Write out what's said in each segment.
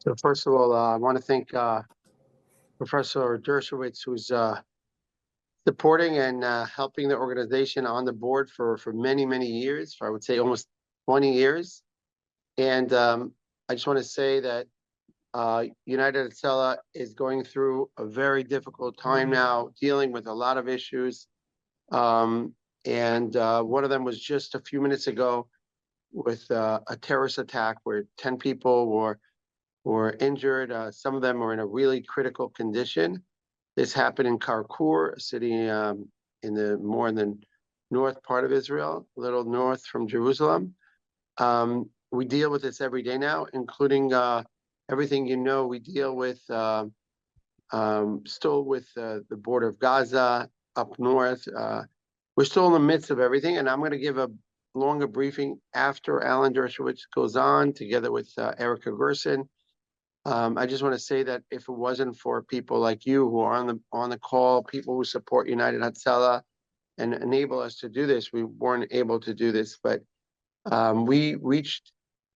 So first of all, I want to thank Professor Dershowitz, who's supporting and helping the organization on the board for many, many years, for I would say almost 20 years. And I just want to say that United Hatzalah is going through a very difficult time now, dealing with a lot of issues. And one of them was just a few minutes ago with a terrorist attack where 10 people were injured. Some of them are in a really critical condition. This happened in Karkur, a city in the more in the north part of Israel, a little north from Jerusalem. We deal with this every day now, including everything we deal with still with the border of Gaza up north. We're still in the midst of everything, and I'm going to give a longer briefing after Alan Dershowitz goes on, together with Erica Gerson. I just want to say that if it wasn't for people like you who are on the call, people who support United Hatzalah and enable us to do this, we weren't able to do this. But we reached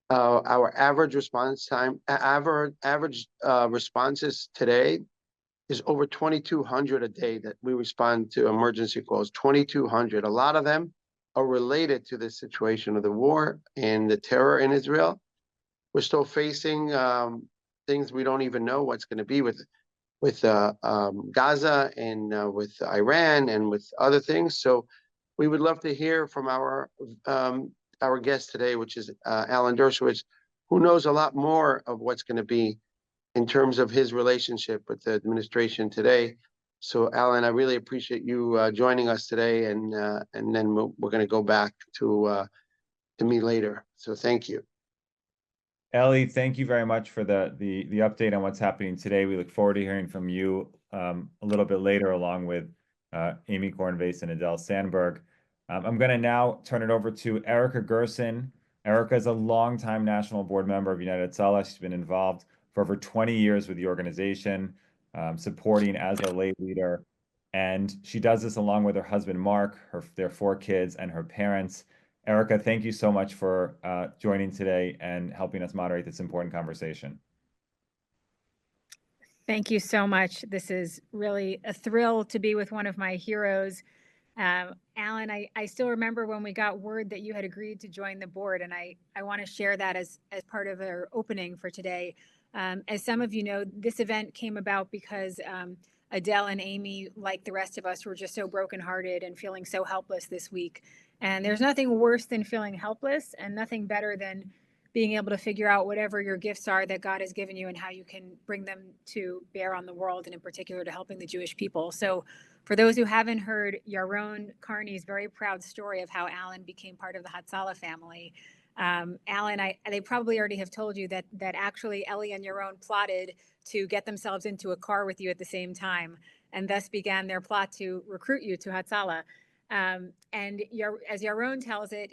our average response time. Average responses today is over 2,200 a day that we respond to emergency calls. 2,200. A lot of them are related to the situation of the war and the terror in Israel. We're still facing things we don't even know what's going to be with Gaza and with Iran and with other things. So we would love to hear from our guest today, which is Alan Dershowitz, who knows a lot more of what's going to be in terms of his relationship with the administration today. So, Alan, I really appreciate you joining us today, and then we're going to go back to me later. So, thank you. Ellie, thank you very much for the update on what's happening today. We look forward to hearing from you a little bit later, along with Amy Kornvase and Adele Sandberg. I'm going to now turn it over to Erica Gerson. Erica is a longtime national board member of United Hatzalah. She's been involved for over 20 years with the organization, supporting as a lay leader. And she does this along with her husband, Mark, their 4 kids, and her parents. Erica, thank you so much for joining today and helping us moderate this important conversation. Thank you so much. This is really a thrill to be with one of my heroes. Alan, I still remember when we got word that you had agreed to join the board, and I want to share that as part of our opening for today. As some of you know, this event came about because Adele and Amy, like the rest of us, were just so brokenhearted and feeling so helpless this week. And there's nothing worse than feeling helpless, and nothing better than being able to figure out whatever your gifts are that God has given you and how you can bring them to bear on the world, and in particular to helping the Jewish people. So for those who haven't heard Yaron Carney's very proud story of how Alan became part of the Hatzalah family, Alan, they probably already have told you that actually Ellie and Yaron plotted to get themselves into a car with you at the same time, and thus began their plot to recruit you to Hatzalah. And as Yaron tells it,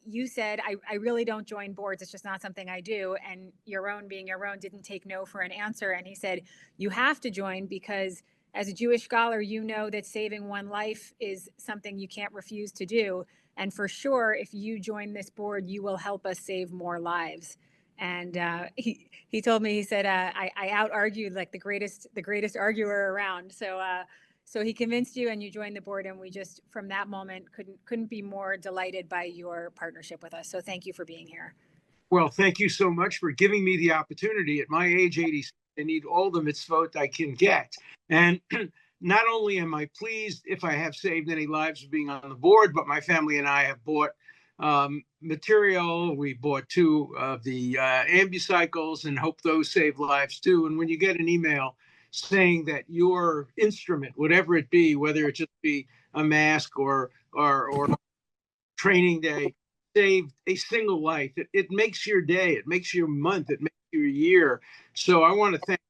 you said, I really don't join boards. It's just not something I do. And Yaron, being Yaron, didn't take no for an answer. And he said, you have to join because as a Jewish scholar, you know that saving one life is something you can't refuse to do. And for sure, if you join this board, you will help us save more lives. And he told me, he said, I out-argued like the greatest arguer around. So he convinced you and you joined the board, and we just, from that moment, couldn't be more delighted by your partnership with us. So thank you for being here. Well, thank you so much for giving me the opportunity. At my age, 86, I need all the mitzvot I can get. And not only am I pleased if I have saved any lives of being on the board, but my family and I have bought material. We bought 2 of the ambucycles and hope those save lives too. And when you get an email saying that your instrument, whatever it be, whether it just be a mask or training day, saved a single life, it makes your day, it makes your month, it makes your year. So I want to thank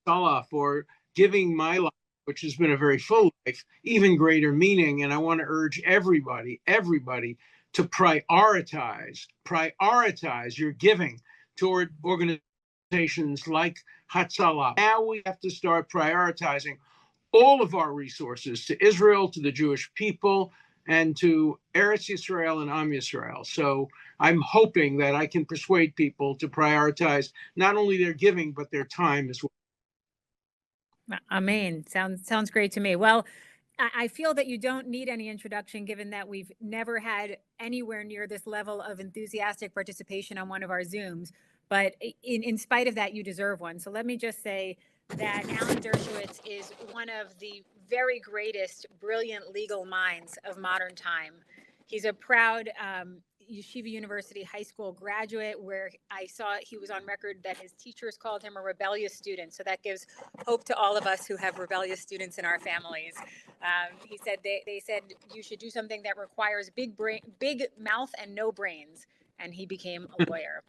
Hatzalah for giving my life, which has been a very full life, even greater meaning. And I want to urge everybody to prioritize your giving toward organizations like Hatzalah. Now we have to start prioritizing all of our resources to Israel, to the Jewish people, and to Eretz Yisrael and Am Yisrael. So I'm hoping that I can persuade people to prioritize not only their giving, but their time as well. Amen. Sounds great to me. Well, I feel that you don't need any introduction, given that we've never had anywhere near this level of enthusiastic participation on one of our Zooms. But in spite of that, you deserve one. So let me just say that Alan Dershowitz is one of the very greatest, brilliant legal minds of modern time. He's a proud Yeshiva University high school graduate, where I saw he was on record that his teachers called him a rebellious student. So that gives hope to all of us who have rebellious students in our families. He said they said you should do something that requires big mouth and no brains, and he became a lawyer.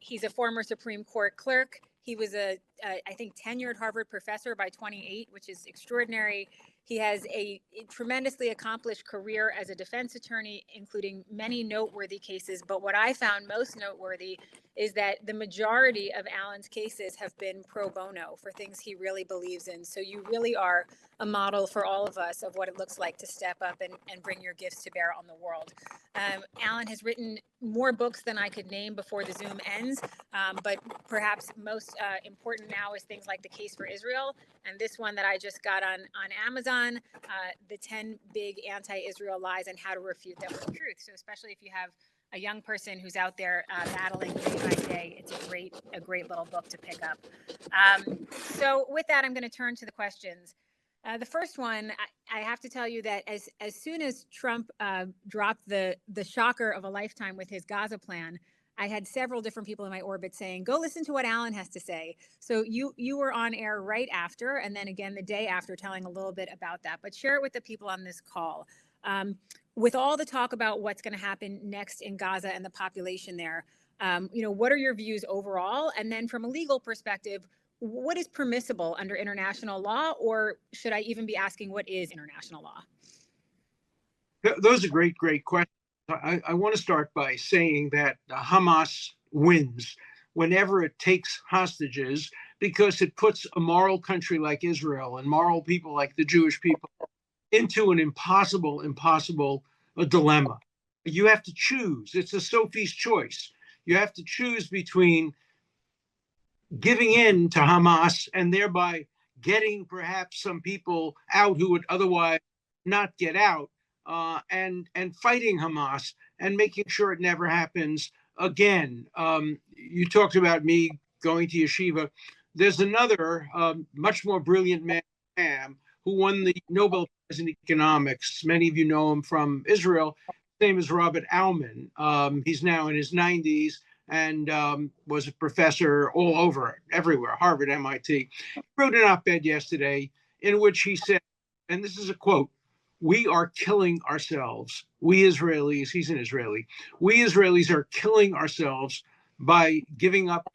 He's a former Supreme Court clerk. He was I think, tenured Harvard professor by 28, which is extraordinary. He has a tremendously accomplished career as a defense attorney, including many noteworthy cases. But what I found most noteworthy is that the majority of Alan's cases have been pro bono for things he really believes in. So you really are a model for all of us of what it looks like to step up and bring your gifts to bear on the world. Alan has written more books than I could name before the Zoom ends, but perhaps most important now is things like The Case for Israel, and this one that I just got on Amazon, The 10 Big Anti-Israel Lies and How to Refute Them with Truth. So especially if you have a young person who's out there battling day by day, it's a great little book to pick up. So with that, I'm going to turn to the questions. The first one, I have to tell you that as soon as Trump dropped the shocker of a lifetime with his Gaza plan, I had several different people in my orbit saying, go listen to what Alan has to say. So you were on air right after, and then again the day after, telling a little bit about that. But share it with the people on this call. With all the talk about what's going to happen next in Gaza and the population there, what are your views overall? And then from a legal perspective, what is permissible under international law, or should I even be asking what is international law? Those are great questions. I want to start by saying that Hamas wins whenever it takes hostages, because it puts a moral country like Israel and moral people like the Jewish people into an impossible dilemma. You have to choose. It's a Sophie's choice. You have to choose between giving in to Hamas and thereby getting perhaps some people out who would otherwise not get out, and fighting Hamas and making sure it never happens again. You talked about me going to yeshiva. There's another much more brilliant man who won the Nobel Prize in economics. Many of you know him from Israel. His name is Robert Aumann. He's now in his 90s and was a professor all over, everywhere, Harvard, MIT. He wrote an op-ed yesterday in which he said, and this is a quote, "We are killing ourselves. We Israelis," he's an Israeli, "we Israelis are killing ourselves by giving up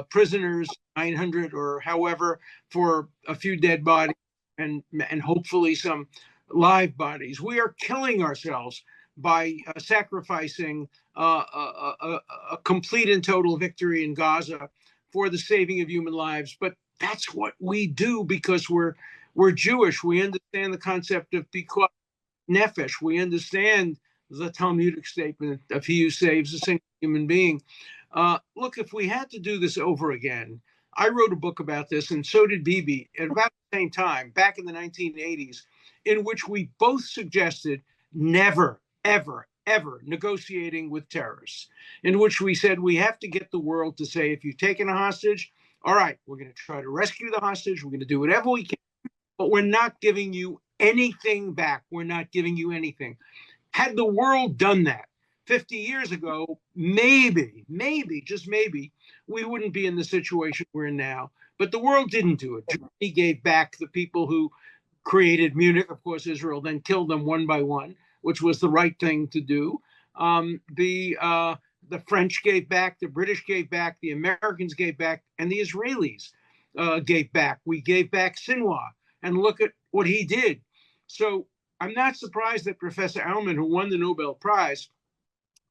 prisoners, 900 or however, for a few dead bodies and hopefully some live bodies. We are killing ourselves by sacrificing a complete and total victory in Gaza for the saving of human lives. But that's what we do because we're Jewish. We understand the concept of pikuach nefesh. We understand the Talmudic statement of he who saves a single human being. Look, if we had to do this over again, I wrote a book about this, and so did Bibi, at about the same time, back in the 1980s, in which we both suggested never, ever, ever negotiating with terrorists, in which we said we have to get the world to say, if you've taken a hostage, all right, we're going to try to rescue the hostage. We're going to do whatever we can, but we're not giving you anything back. We're not giving you anything. Had the world done that 50 years ago, maybe, just maybe, we wouldn't be in the situation we're in now. But the world didn't do it. Germany gave back the people who created Munich. Of course, Israel then killed them one by one, which was the right thing to do. The French gave back, the British gave back, the Americans gave back, and the Israelis gave back. We gave back Sinwar, and look at what he did. So I'm not surprised that Professor Aumann, who won the Nobel Prize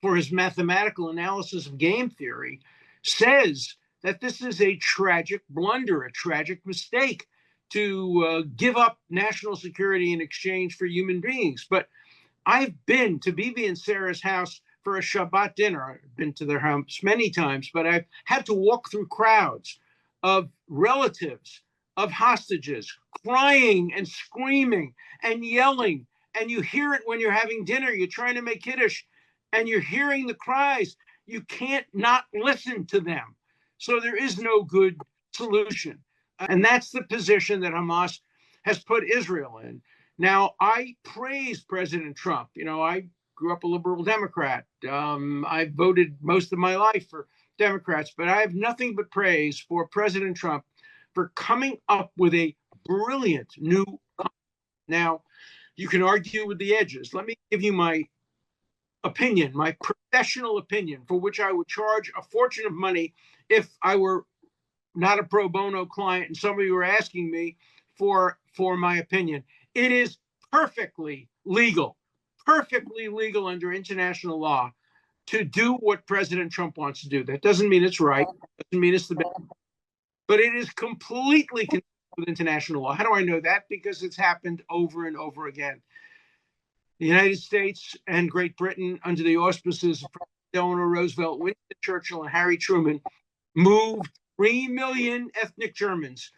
for his mathematical analysis of game theory, says that this is a tragic blunder, a tragic mistake give up national security in exchange for human beings. But I've been to Bibi and Sarah's house for a Shabbat dinner. I've been to their house many times, but I've had to walk through crowds of relatives of hostages crying and screaming and yelling. And you hear it when you're having dinner. You're trying to make Kiddush and you're hearing the cries. You can't not listen to them. So there is no good solution. And that's the position that Hamas has put Israel in. Now, I praise President Trump. You know, I grew up a liberal Democrat. I voted most of my life for Democrats, but I have nothing but praise for President Trump for coming up with a brilliant new. Now, you can argue with the edges. Let me give you my opinion, my professional opinion, for which I would charge a fortune of money if I were not a pro bono client and somebody were asking me for my opinion. It is perfectly legal under international law to do what President Trump wants to do. That doesn't mean it's right. Doesn't mean it's the best. But it is completely consistent with international law. How do I know that? Because it's happened over and over again. The United States and Great Britain, under the auspices of Eleanor Roosevelt, Winston Churchill, and Harry Truman, moved 3 million ethnic Germans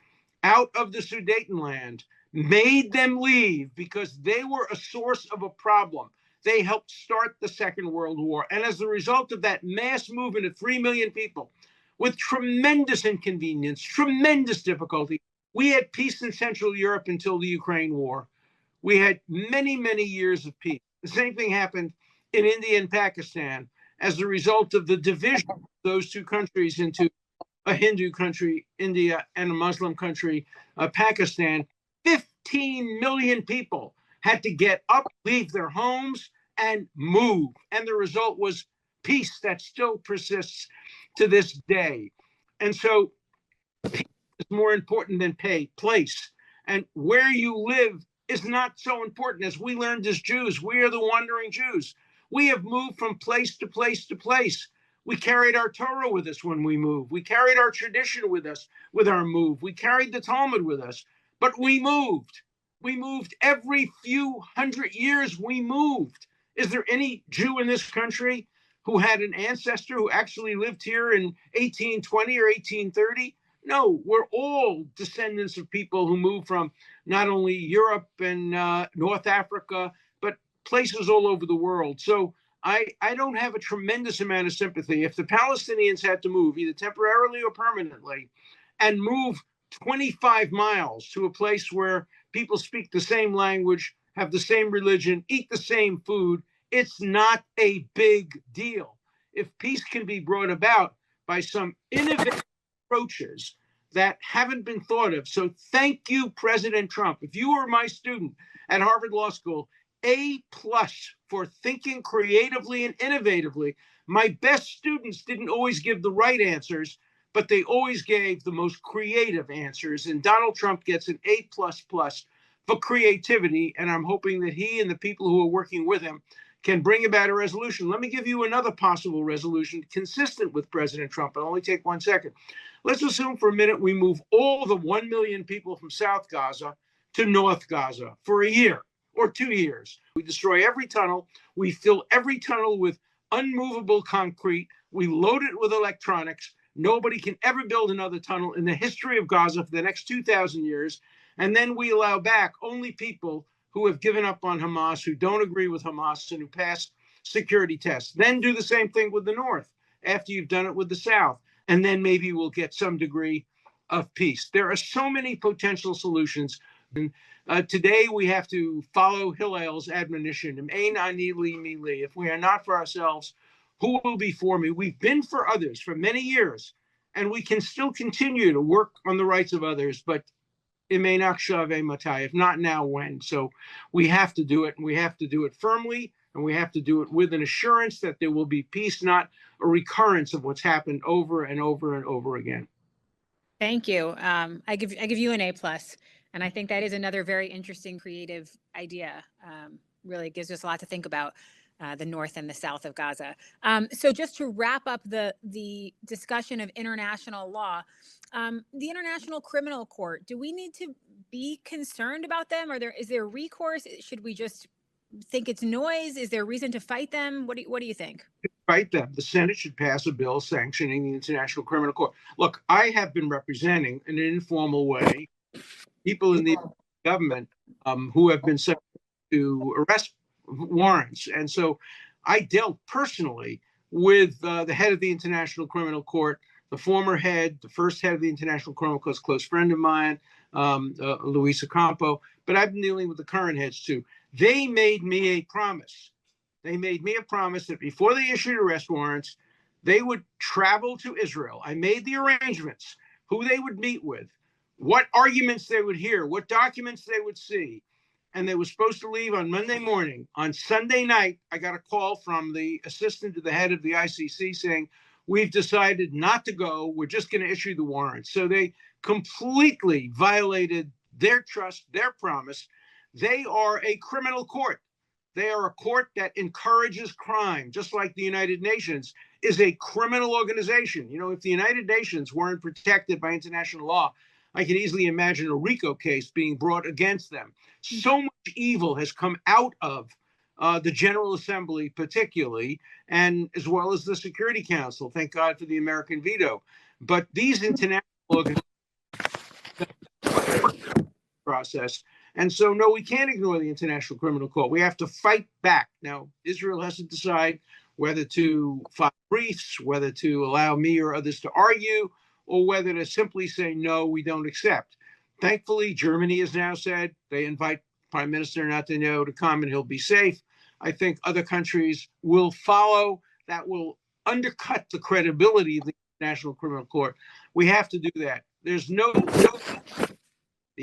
out of the Sudetenland, made them leave because they were a source of a problem. They helped start the Second World War. And as a result of that mass movement of 3 million people, with tremendous inconvenience, tremendous difficulty, we had peace in Central Europe until the Ukraine war. We had many, many years of peace. The same thing happened in India and Pakistan as a result of the division of those two countries into a Hindu country, India, and a Muslim country, Pakistan. 15 million people had to get up, leave their homes, and move. And the result was peace that still persists to this day. And so peace is more important than place. And where you live is not so important. As we learned as Jews, we are the wandering Jews. We have moved from place to place to place. We carried our Torah with us when we moved. We carried our tradition with us with our move. We carried the Talmud with us, but we moved. We moved every few hundred years. We moved. Is there any Jew in this country who had an ancestor who actually lived here in 1820 or 1830? No, we're all descendants of people who moved from not only Europe and North Africa, but places all over the world. So I don't have a tremendous amount of sympathy. If the Palestinians had to move, either temporarily or permanently, and move 25 miles to a place where people speak the same language, have the same religion, eat the same food, it's not a big deal. If peace can be brought about by some innovative approaches that haven't been thought of. So thank you, President Trump. If you were my student at Harvard Law School, A+ for thinking creatively and innovatively. My best students didn't always give the right answers, but they always gave the most creative answers. And Donald Trump gets an A++ for creativity. And I'm hoping that he and the people who are working with him can bring about a resolution. Let me give you another possible resolution consistent with President Trump. It'll only take 1 second. Let's assume for a minute we move all the 1 million people from South Gaza to North Gaza for a year or 2 years. We destroy every tunnel. We fill every tunnel with unmovable concrete. We load it with electronics. Nobody can ever build another tunnel in the history of Gaza for the next 2,000 years. And then we allow back only people who have given up on Hamas, who don't agree with Hamas, and who passed security tests. Then do the same thing with the North after you've done it with the South. And then maybe we'll get some degree of peace. There are so many potential solutions. Today, we have to follow Hillel's admonition. If we are not for ourselves, who will be for me? We've been for others for many years, and we can still continue to work on the rights of others, but if not now, when? So we have to do it, and we have to do it firmly, and we have to do it with an assurance that there will be peace, not a recurrence of what's happened over and over and over again. Thank you. I give you an A+, and I think that is another very interesting, creative idea. Really gives us a lot to think about. the north and the south of Gaza. So just to wrap up the discussion of international law, the International Criminal Court, do we need to be concerned about them? Is there recourse? Should we just think it's noise? Is there reason to fight them? What do you think? Fight them. The Senate should pass a bill sanctioning the International Criminal Court. Look, I have been representing in an informal way people in the government who have been subject to arrest warrants. And so I dealt personally with the head of the International Criminal Court, the former head, the first head of the International Criminal Court, close friend of mine, Luis Ocampo, but I've been dealing with the current heads too. They made me a promise. They made me a promise that before they issued arrest warrants, they would travel to Israel. I made the arrangements, who they would meet with, what arguments they would hear, what documents they would see. And they were supposed to leave on Monday morning. On Sunday night, I got a call from the assistant to the head of the ICC saying, we've decided not to go. We're just going to issue the warrants. So they completely violated their trust, their promise. They are a criminal court. They are a court that encourages crime, just like the United Nations is a criminal organization. You know, if the United Nations weren't protected by international law, I could easily imagine a RICO case being brought against them. So much evil has come out of the General Assembly, particularly, and as well as the Security Council. Thank God for the American veto. But these international organizations process. And so, no, we can't ignore the International Criminal Court. We have to fight back. Now, Israel has to decide whether to file briefs, whether to allow me or others to argue, or whether to simply say, no, we don't accept. Thankfully, Germany has now said they invite Prime Minister Netanyahu to come and he'll be safe. I think other countries will follow. That will undercut the credibility of the International Criminal Court. We have to do that. There's the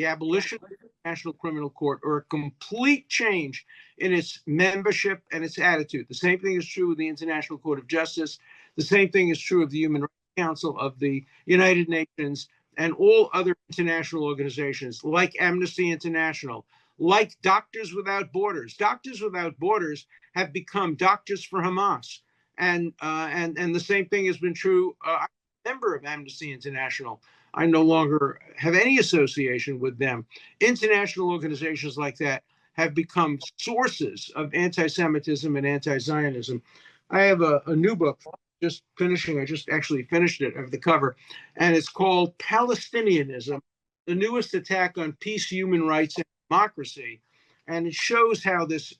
abolition of the International Criminal Court or a complete change in its membership and its attitude. The same thing is true of the International Court of Justice. The same thing is true of the Human Rights Council of the United Nations and all other international organizations like Amnesty International, like Doctors Without Borders. Doctors Without Borders have become doctors for Hamas. And the same thing has been true. I'm a member of Amnesty International. I no longer have any association with them. International organizations like that have become sources of anti-Semitism and anti-Zionism. I have a new book just finishing. I just actually finished it of the cover, and it's called Palestinianism, the newest attack on peace, human rights, and democracy. And it shows how this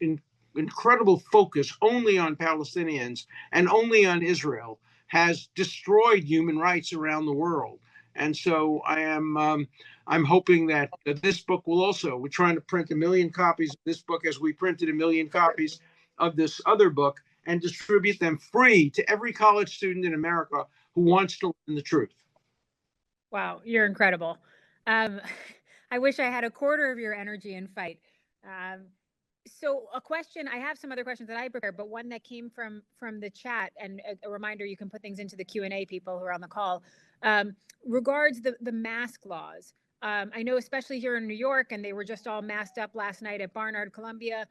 incredible focus only on Palestinians and only on Israel has destroyed human rights around the world. And so I'm hoping that this book will also, we're trying to print 1 million copies of this book as we printed 1 million copies of this other book and distribute them free to every college student in America who wants to learn the truth. Wow, you're incredible. I wish I had a quarter of your energy and fight. So a question, I have some other questions that I prepared, but one that came from the chat, and a reminder, you can put things into the Q&A, people who are on the call, regards the mask laws. I know especially here in New York, and they were just all masked up last night at Barnard, Columbia.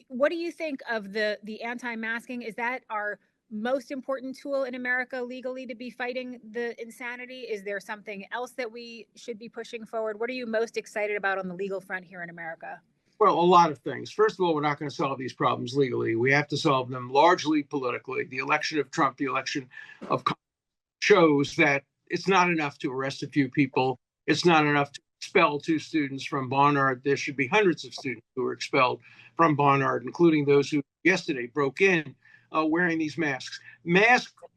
What do you think of the anti-masking? Is that our most important tool in America legally to be fighting the insanity? Is there something else that we should be pushing forward? What are you most excited about on the legal front here in America? Well, a lot of things. First of all, we're not going to solve these problems legally. We have to solve them largely politically. The election of Trump, the election of shows that it's not enough to arrest a few people. It's not enough to expel 2 students from Barnard. There should be hundreds of students who were expelled from Barnard, including those who yesterday broke in wearing these masks.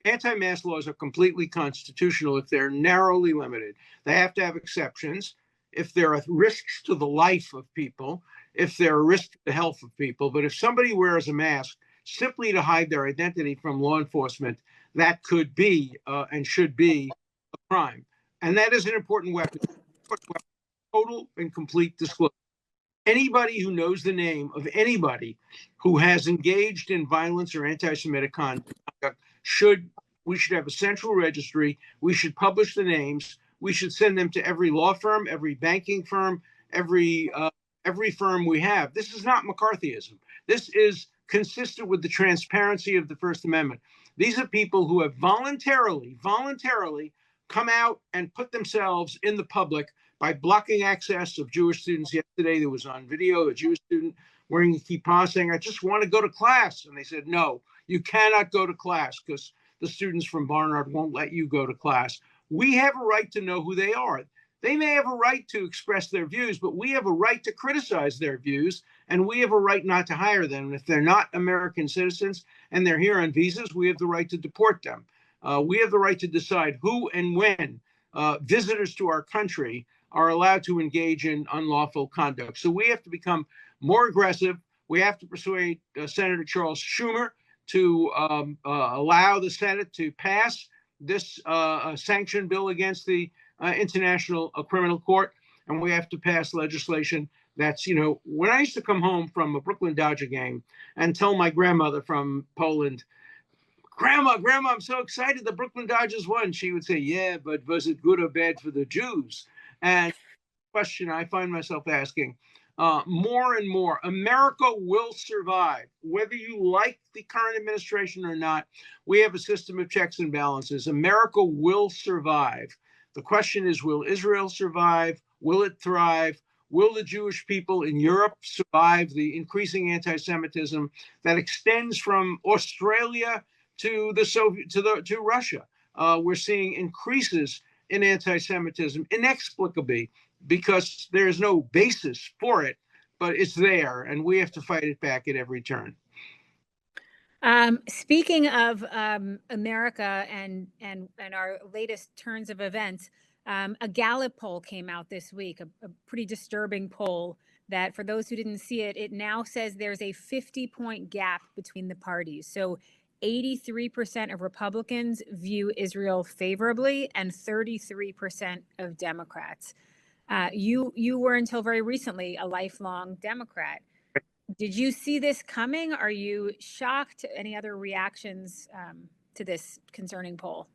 Anti-mask laws are completely constitutional if they're narrowly limited. They have to have exceptions if there are risks to the life of people, if there are risks to the health of people. But if somebody wears a mask simply to hide their identity from law enforcement, that could be and should be a crime. And that is an important weapon. Total and complete disclosure. Anybody who knows the name of anybody who has engaged in violence or anti-Semitic conduct we should have a central registry. We should publish the names. We should send them to every law firm, every banking firm, every firm we have. This is not McCarthyism. This is consistent with the transparency of the First Amendment. These are people who have voluntarily come out and put themselves in the public by blocking access of Jewish students. Yesterday, there was on video a Jewish student wearing a kippah saying, "I just want to go to class." And they said, "No, you cannot go to class because the students from Barnard won't let you go to class." We have a right to know who they are. They may have a right to express their views, but we have a right to criticize their views, and we have a right not to hire them. And if they're not American citizens and they're here on visas, we have the right to deport them. We have the right to decide who and when visitors to our country are allowed to engage in unlawful conduct. So we have to become more aggressive. We have to persuade Senator Charles Schumer to allow the Senate to pass this sanction bill against the International Criminal Court. And we have to pass legislation that's, when I used to come home from a Brooklyn Dodger game and tell my grandmother from Poland, Grandma, I'm so excited the Brooklyn Dodgers won. She would say, "Yeah, but was it good or bad for the Jews?" And question I find myself asking more and more, America will survive. Whether you like the current administration or not, we have a system of checks and balances. America will survive. The question is, will Israel survive? Will it thrive? Will the Jewish people in Europe survive the increasing anti-Semitism that extends from Australia to to Russia? We're seeing increases in anti-Semitism inexplicably because there's no basis for it, but it's there, and we have to fight it back at every turn. Speaking of America and our latest turns of events, a Gallup poll came out this week, a pretty disturbing poll that, for those who didn't see it, it now says there's a 50-point gap between the parties. So 83% of Republicans view Israel favorably and 33% of Democrats. You were until very recently a lifelong Democrat. Did you see this coming? Are you shocked? Any other reactions to this concerning poll?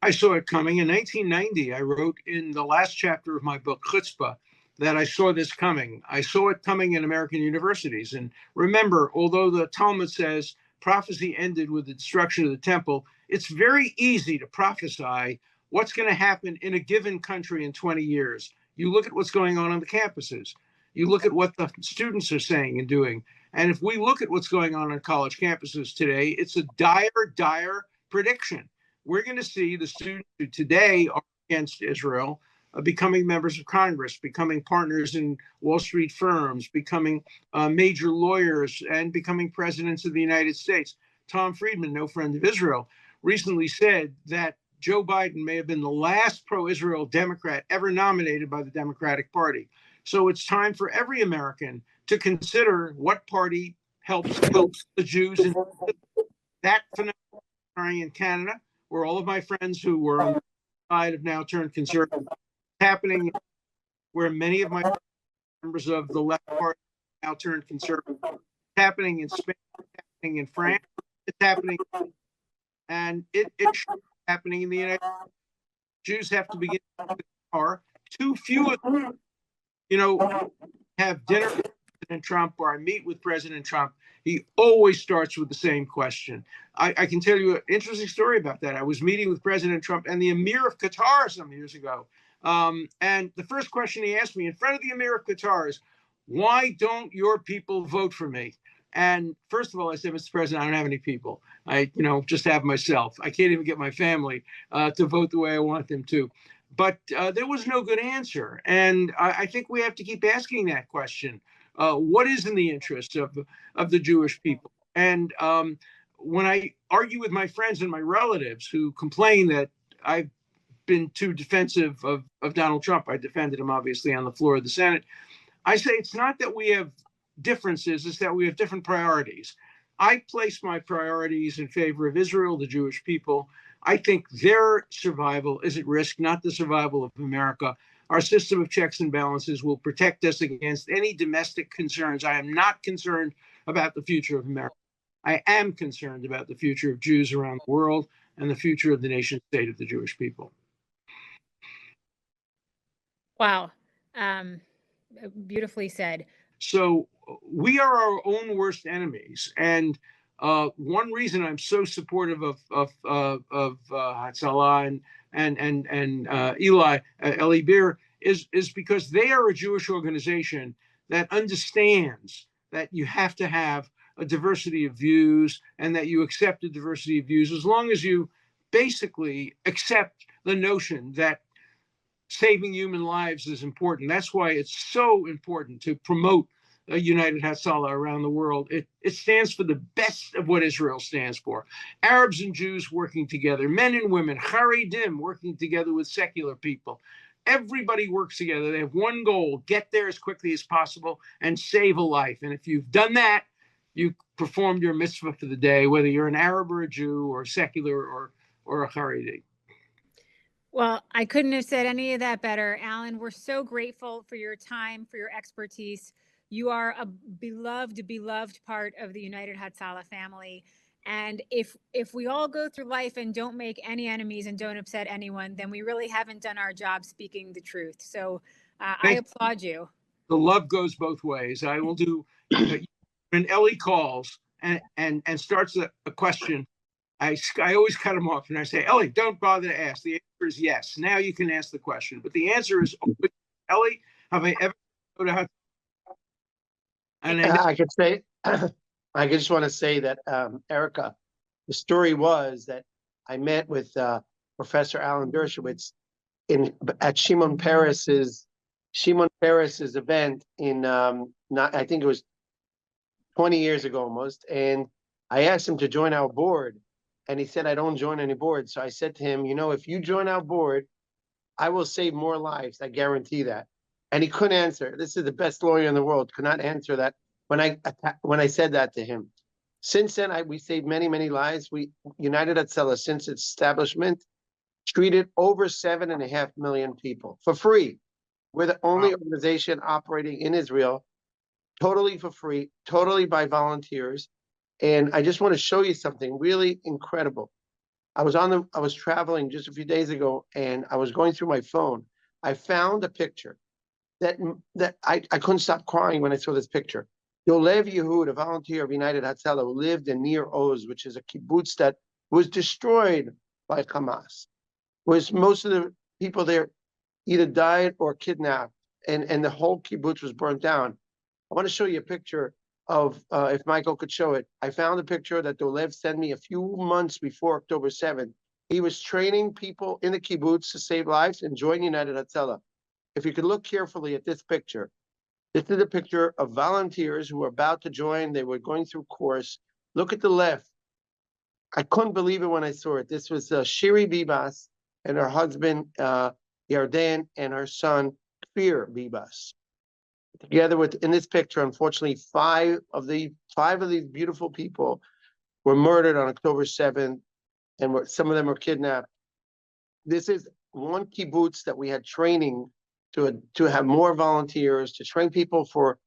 I saw it coming. In 1990, I wrote in the last chapter of my book, Chutzpah, that I saw this coming. I saw it coming in American universities. And remember, although the Talmud says prophecy ended with the destruction of the temple, it's very easy to prophesy what's going to happen in a given country in 20 years. You look at what's going on the campuses. You look at what the students are saying and doing. And if we look at what's going on college campuses today, it's a dire prediction. We're going to see the students who today are against Israel becoming members of Congress, becoming partners in Wall Street firms, becoming major lawyers, and becoming presidents of the United States. Tom Friedman, no friend of Israel, recently said that Joe Biden may have been the last pro-Israel Democrat ever nominated by the Democratic Party. So it's time for every American to consider what party helps the Jews. And that phenomenon in Canada, where all of my friends who were on the side have now turned conservative, happening where many of my members of the left party now turned conservative. It's happening in Spain, it's happening in France, it's happening, and it's happening in the United States. Jews have to begin to are too few of them, have dinner with President Trump, or I meet with President Trump. He always starts with the same question. I can tell you an interesting story about that. I was meeting with President Trump and the Emir of Qatar some years ago. And the first question he asked me in front of the Emir of Qatar is, "Why don't your people vote for me?" And first of all, I said, "Mr. President, I don't have any people. I, just have myself. I can't even get my family to vote the way I want them to." But there was no good answer. And I think we have to keep asking that question. What is in the interest of the Jewish people? And when I argue with my friends and my relatives who complain that I've been too defensive of Donald Trump, I defended him obviously on the floor of the Senate, I say it's not that we have differences, it's that we have different priorities. I place my priorities in favor of Israel, the Jewish people. I think their survival is at risk, not the survival of America. Our system of checks and balances will protect us against any domestic concerns. I am not concerned about the future of America. I am concerned about the future of Jews around the world and the future of the nation state of the Jewish people. Wow. Beautifully said. So we are our own worst enemies. And one reason I'm so supportive of Hatzalah and Eli Beer is because they are a Jewish organization that understands that you have to have a diversity of views and that you accept a diversity of views as long as you basically accept the notion that saving human lives is important. That's why it's so important to promote a united Hatzalah around the world. It stands for the best of what Israel stands for. Arabs and Jews working together, men and women, Haredim working together with secular people. Everybody works together. They have one goal: get there as quickly as possible and save a life. And if you've done that, you performed your mitzvah for the day, whether you're an Arab or a Jew or secular or a Haredi. Well, I couldn't have said any of that better. Alan, we're so grateful for your time, for your expertise. You are a beloved part of the United Hatzalah family. And if we all go through life and don't make any enemies and don't upset anyone, then we really haven't done our job speaking the truth. So I applaud you. The love goes both ways. I will do, when Ellie calls and starts a question, I always cut him off and I say, Ellie, don't bother to ask. The answer is yes. Now you can ask the question. But the answer is always, Ellie, have I ever go to Hatzalah? And I could say, I just want to say that, Erica, the story was that I met with Professor Alan Dershowitz at Shimon Peres's event in I think it was 20 years ago almost, and I asked him to join our board, and he said I don't join any board. So I said to him, if you join our board, I will save more lives. I guarantee that. And he couldn't answer. This is the best lawyer in the world. Could not answer that when I said that to him. Since then, we saved many, many lives. United Hatzalah, since its establishment, treated over 7.5 million people for free. We're the only organization operating in Israel totally for free, totally by volunteers. And I just want to show you something really incredible. I was traveling just a few days ago, and I was going through my phone. I found a picture that I couldn't stop crying when I saw this picture. Yolev Yehud, a volunteer of United Hatzalah, who lived in Nir Oz, which is a kibbutz that was destroyed by Hamas. Most of the people there either died or kidnapped, and the whole kibbutz was burnt down. I want to show you a picture of, if Michael could show it. I found a picture that Dolev sent me a few months before October 7th. He was training people in the kibbutz to save lives and join United Hatzalah. If you could look carefully at this picture, this is a picture of volunteers who were about to join. They were going through course. Look at the left. I couldn't believe it when I saw it. This was Shiri Bibas and her husband, Yarden, and her son, Kfir Bibas. Together in this picture, unfortunately, five of these beautiful people were murdered on October 7th, and some of them were kidnapped. This is one kibbutz that we had training to have more volunteers, to train people for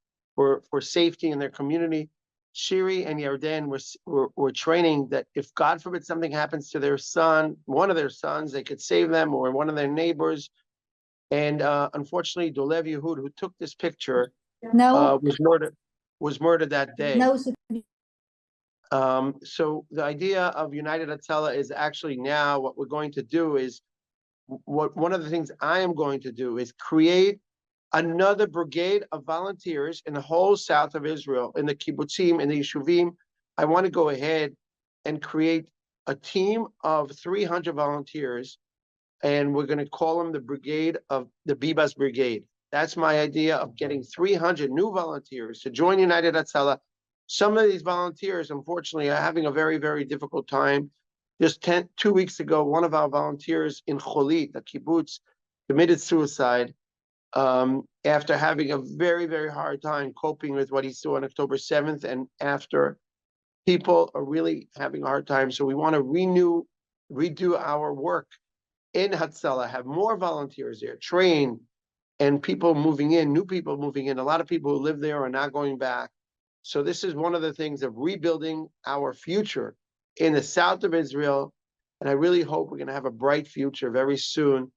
safety in their community. Shiri and Yarden were training that if God forbid something happens to their son, one of their sons, they could save them, or one of their neighbors. And unfortunately, Dolev Yehud, who took this picture, was murdered that day. So the idea of United Hatzalah is actually now what we're going to do is, one of the things I am going to do is create another brigade of volunteers in the whole south of Israel, in the kibbutzim, in the yeshuvim. I want to go ahead and create a team of 300 volunteers, and we're going to call them the brigade of the Bibas Brigade. That's my idea of getting 300 new volunteers to join United Hatzalah. Some of these volunteers, unfortunately, are having a very, very difficult time. Just 2 weeks ago, one of our volunteers in Cholit, the kibbutz, committed suicide after having a very, very hard time coping with what he saw on October 7th and after. People are really having a hard time. So we want to redo our work in Hatzalah, have more volunteers there, train, and people moving in, new people moving in. A lot of people who live there are not going back. So this is one of the things of rebuilding our future in the south of Israel. And I really hope we're going to have a bright future very soon.